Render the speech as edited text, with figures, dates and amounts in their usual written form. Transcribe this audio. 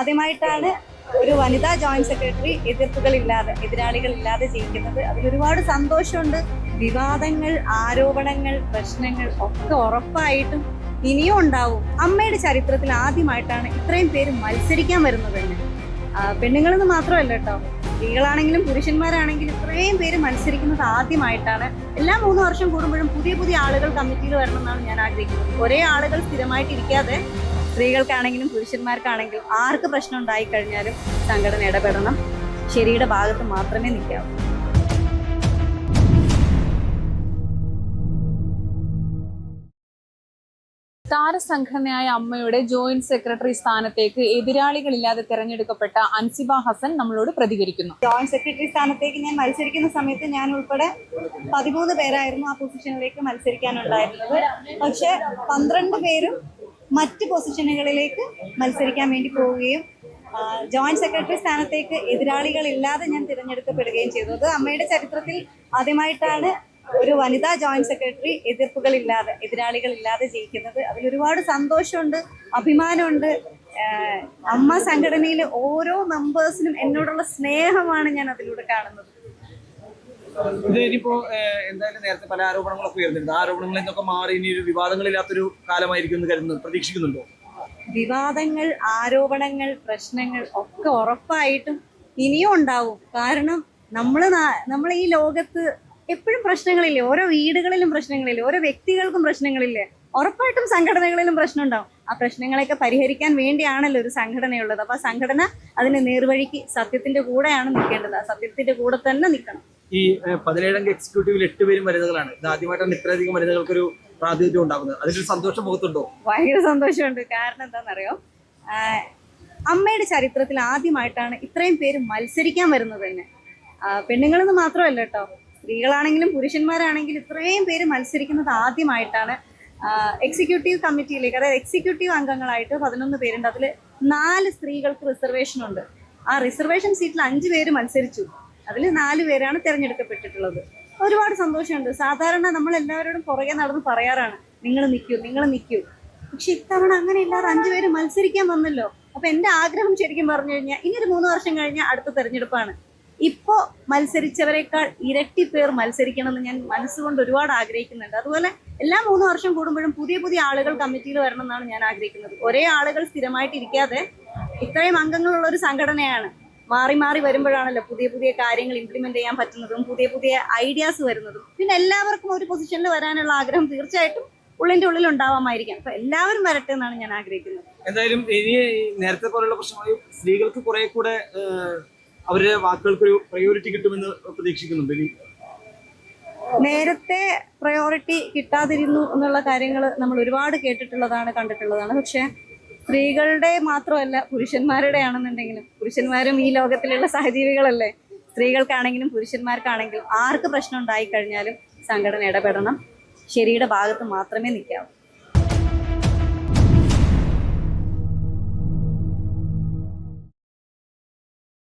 ആദ്യമായിട്ടാണ് ഒരു വനിതാ ജോയിന്റ് സെക്രട്ടറി എതിർപ്പുകളില്ലാതെ എതിരാളികളില്ലാതെ ജയിക്കുന്നത്. അതിലൊരുപാട് സന്തോഷമുണ്ട്. വിവാദങ്ങൾ, ആരോപണങ്ങൾ, പ്രശ്നങ്ങൾ ഒക്കെ ഉറപ്പായിട്ടും ഇനിയും ഉണ്ടാവും. അമ്മയുടെ ചരിത്രത്തിൽ ആദ്യമായിട്ടാണ് ഇത്രയും പേര് മത്സരിക്കാൻ വരുന്നത് തന്നെ. പെണ്ണുങ്ങളെന്ന് മാത്രമല്ല കേട്ടോ, സ്ത്രീകളാണെങ്കിലും പുരുഷന്മാരാണെങ്കിലും ഇത്രയും പേര് മത്സരിക്കുന്നത് ആദ്യമായിട്ടാണ്. എല്ലാ 3 വർഷം കൂടുമ്പോഴും പുതിയ പുതിയ ആളുകൾ കമ്മിറ്റിയിൽ വരണം എന്നാണ് ഞാൻ ആഗ്രഹിക്കുന്നത്. ഒരേ ആളുകൾ സ്ഥിരമായിട്ടിരിക്കാതെ സ്ത്രീകൾക്കാണെങ്കിലും പുരുഷന്മാർക്കാണെങ്കിലും ആർക്ക് പ്രശ്നം ഉണ്ടായിക്കഴിഞ്ഞാലും സംഘടന ഇടപെടണം. ശരിയുടെ ഭാഗത്ത് മാത്രമേ നിൽക്കാവൂ. താരസംഘടനയായ അമ്മയുടെ ജോയിന്റ് സെക്രട്ടറി സ്ഥാനത്തേക്ക് എതിരാളികളില്ലാതെ തെരഞ്ഞെടുക്കപ്പെട്ട അൻസിബ ഹസൻ നമ്മളോട് പ്രതികരിക്കുന്നു. ജോയിന്റ് സെക്രട്ടറി സ്ഥാനത്തേക്ക് ഞാൻ മത്സരിക്കുന്ന സമയത്ത് ഞാൻ ഉൾപ്പെടെ 13 പേരായിരുന്നു ആ പൊസിഷനിലേക്ക് മത്സരിക്കാനുണ്ടായിരുന്നത്. പക്ഷെ 12 പേരും മറ്റ് പൊസിഷനുകളിലേക്ക് മത്സരിക്കാൻ വേണ്ടി പോവുകയും ജോയിന്റ് സെക്രട്ടറി സ്ഥാനത്തേക്ക് എതിരാളികളില്ലാതെ ഞാൻ തിരഞ്ഞെടുക്കപ്പെടുകയും ചെയ്തു. അത് അമ്മയുടെ ചരിത്രത്തിൽ ആദ്യമായിട്ടാണ് ഒരു വനിതാ ജോയിന്റ് സെക്രട്ടറി എതിർപ്പുകളില്ലാതെ എതിരാളികളില്ലാതെ ജയിക്കുന്നത്. അതിലൊരുപാട് സന്തോഷമുണ്ട്, അഭിമാനമുണ്ട്. അമ്മ സംഘടനയിലെ ഓരോ മെമ്പേഴ്സിനും എന്നോടുള്ള സ്നേഹമാണ് ഞാൻ അതിലൂടെ കാണുന്നത്. ഇതിപ്പോ എന്തായാലും നേരത്തെ പല ആരോപണങ്ങളൊക്കെ ഉയർന്നിട്ടുണ്ട്. ആരോപണങ്ങളിൽ നിന്നൊക്കെ മാറി ഇനി ഒരു വിവാദങ്ങളില്ലാത്തൊരു കാലമായിരിക്കും എന്ന് കരുതുന്നു, പ്രതീക്ഷിക്കുന്നുണ്ടോ? വിവാദങ്ങൾ, ആരോപണങ്ങൾ, പ്രശ്നങ്ങൾ ഒക്കെ ഉറപ്പായിട്ടും ഇനിയും ഉണ്ടാവും. കാരണം നമ്മൾ ഈ ലോകത്ത് എപ്പോഴും പ്രശ്നങ്ങളില്ലേ, ഓരോ വീടുകളിലും പ്രശ്നങ്ങളില്ലേ, ഓരോ വ്യക്തികൾക്കും പ്രശ്നങ്ങളില്ലേ, ഉറപ്പായിട്ടും സംഘടനകളിലും പ്രശ്നം ഉണ്ടാവും. ആ പ്രശ്നങ്ങളെയൊക്കെ പരിഹരിക്കാൻ വേണ്ടിയാണല്ലോ ഒരു സംഘടനയുള്ളത്. അപ്പൊ ആ സംഘടന അതിന് നേർവഴിക്ക് സത്യത്തിന്റെ കൂടെയാണ് നിൽക്കേണ്ടത്. ആ സത്യത്തിന്റെ കൂടെ തന്നെ നിൽക്കണം. ഈ 17 അംഗ എക്സിക്യൂട്ടീവിൽ 8 പേരും വനിതകളാണ്. ഇത് ആദ്യമായിട്ടാണ് ഇത്രയധികം വനിതകൾക്കൊരു പ്രാതിനിധ്യം ഉണ്ടാകുന്നത്. അതിലൊരു സന്തോഷം മുഖത്തുണ്ടോ? ഭയങ്കര സന്തോഷമുണ്ട്. കാരണം എന്താണെന്നറിയോ, അമ്മയുടെ ചരിത്രത്തിൽ ആദ്യമായിട്ടാണ് ഇത്രയും പേര് മത്സരിക്കാൻ വരുന്നത് തന്നെ. പെണ്ണുങ്ങളെന്ന് മാത്രമല്ല കേട്ടോ, സ്ത്രീകളാണെങ്കിലും പുരുഷന്മാരാണെങ്കിലും ഇത്രയും പേര് മത്സരിക്കുന്നത് ആദ്യമായിട്ടാണ്. എക്സിക്യൂട്ടീവ് കമ്മിറ്റിയിലേക്ക്, അതായത് എക്സിക്യൂട്ടീവ് അംഗങ്ങളായിട്ട് 11 പേരുണ്ട്. അതിൽ 4 സ്ത്രീകൾക്ക് റിസർവേഷൻ ഉണ്ട്. ആ റിസർവേഷൻ സീറ്റിൽ 5 പേര് മത്സരിച്ചു. അതിൽ 4 പേരാണ് തിരഞ്ഞെടുക്കപ്പെട്ടിട്ടുള്ളത്. ഒരുപാട് സന്തോഷമുണ്ട്. സാധാരണ നമ്മൾ എല്ലാവരോടും പുറകെ നടന്ന് പറയാറാണ്, നിങ്ങൾ നിൽക്കൂ. പക്ഷെ ഇത്തവണ അങ്ങനെ ഇല്ലാതെ 5 പേര് മത്സരിക്കാൻ വന്നല്ലോ. അപ്പൊ എന്റെ ആഗ്രഹം ശരിക്കും പറഞ്ഞു കഴിഞ്ഞാൽ ഇനി ഒരു 3 വർഷം കഴിഞ്ഞാൽ അടുത്ത തെരഞ്ഞെടുപ്പാണ്. ഇപ്പോ മത്സരിച്ചവരെക്കാൾ ഇരട്ടി പേർ മത്സരിക്കണമെന്ന് ഞാൻ മനസ്സുകൊണ്ട് ഒരുപാട് ആഗ്രഹിക്കുന്നുണ്ട്. അതുപോലെ എല്ലാ 3 വർഷം കൂടുമ്പോഴും പുതിയ പുതിയ ആളുകൾ കമ്മിറ്റിയിൽ വരണം എന്നാണ് ഞാൻ ആഗ്രഹിക്കുന്നത്. ഒരേ ആളുകൾ സ്ഥിരമായിട്ടിരിക്കാതെ ഇത്രയും അംഗങ്ങളുള്ള ഒരു സംഘടനയാണ്. മാറി മാറി വരുമ്പോഴാണല്ലോ പുതിയ പുതിയ കാര്യങ്ങൾ ഇംപ്ലിമെന്റ് ചെയ്യാൻ പറ്റുന്നതും പുതിയ പുതിയ ഐഡിയാസ് വരുന്നതും. പിന്നെ എല്ലാവർക്കും ഒരു പൊസിഷനിൽ വരാനുള്ള ആഗ്രഹം തീർച്ചയായിട്ടും ഉള്ളിന്റെ ഉള്ളിൽ ഉണ്ടാവാമായിരിക്കാം. അപ്പൊ എല്ലാവരും വരട്ടെ എന്നാണ് ഞാൻ ആഗ്രഹിക്കുന്നത്. എന്തായാലും ഇനി നേരത്തെ പോലുള്ള പ്രശ്നങ്ങൾ സ്ത്രീകൾക്ക് കുറെ കൂടെ അവരുടെ വാക്കുകൾക്കൊരു പ്രയോറിറ്റി കിട്ടുമെന്ന് പ്രതീക്ഷിക്കുന്നുണ്ട്. നേരത്തെ പ്രയോറിറ്റി കിട്ടാതിരുന്നു എന്നുള്ള കാര്യങ്ങൾ നമ്മൾ ഒരുപാട് കേട്ടിട്ടുള്ളതാണ്, കണ്ടിട്ടുള്ളതാണ്. പക്ഷെ സ്ത്രീകളുടെ മാത്രമല്ല പുരുഷന്മാരുടെ ആണെന്നുണ്ടെങ്കിലും, പുരുഷന്മാരും ഈ ലോകത്തിലുള്ള സഹജീവികളല്ലേ, സ്ത്രീകൾക്കാണെങ്കിലും പുരുഷന്മാർക്കാണെങ്കിലും ആർക്ക് പ്രശ്നം ഉണ്ടായിക്കഴിഞ്ഞാലും സംഘടന ഇടപെടണം. ശരിയുടെ ഭാഗത്ത് മാത്രമേ നിൽക്കാവൂ.